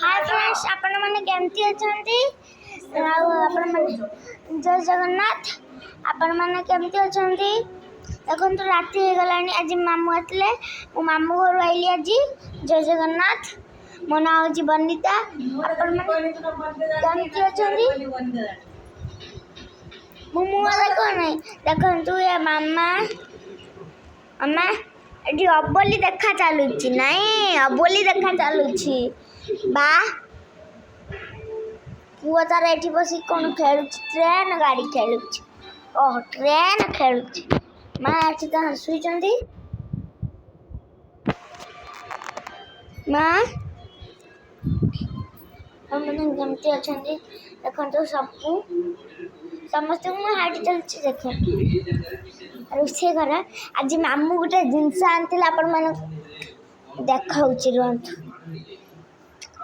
hi friends आपण माने केमती अछंती आपण माने जय जगन्नाथ आपण माने केमती अछंती देखो तो राती हो गलानी आज मामू आतले मो मामू घर आइली आज जय जगन्नाथ मो ना होची बंदिता आपण माने केमती अछंती मो मुआ देखो तू ये मामा अम्मा एटी अबोली देखा चलुची नहीं अबोली देखा चलुची बा पुआ तार एटी बसी कौन खेलु ट्रेन गाड़ी खेलु ओह ट्रेन खेलु माँ एटी तो हसुई चंदी माँ हम जमती अच्छी देखो तो सबको समस्त हाइट चलती देख रोसे घर आज मामू गोटे जिनस आनी आपण मान देखा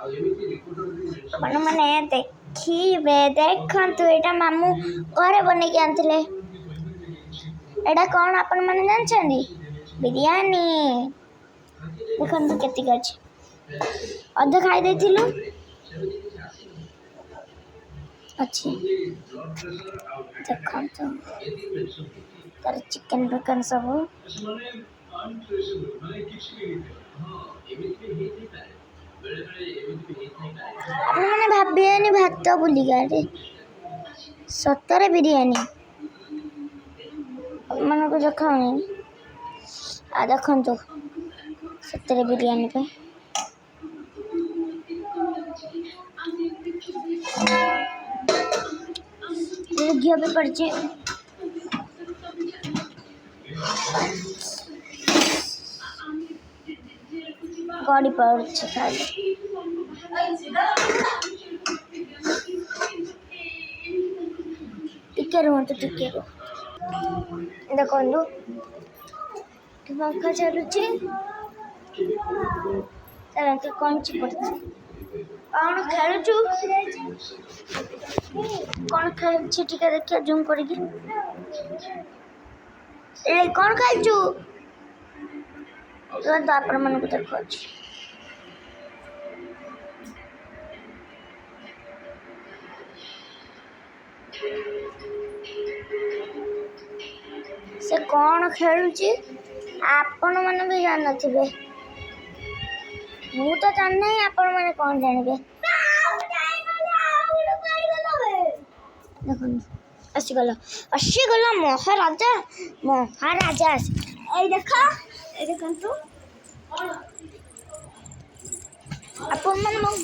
आपण मैंने देखिए देखु यहाँ मामू घरे बन के आनते एटा कौन आपण मैंने जानते बिरयानी देखो केतिक अच्छे अधे खाई देथिलु अच्छी देखो तो तार चिकन बिकन सब आपण मैंने भाबियानी भात बुली गए सतरे बिरयानी मन को देखाऊनी आ देखो तो सतरे बिरयानी पे घी पे पड़चे गाड़ी पर खाली टिके रुहतु टिके रो देखो पंखा चलुची कंची पड़ती कौन खेलुचु कौन खेलुची टिके देखिए जूम करके ए कौन खेलुचु तो आपण मन को देखो से कौन खेलुची आपण मन भी जान नथिबे मु तो जान नहीं आपण माने कौन जानबे देखो अशी गला महाराजा ए देखो तो आपण मन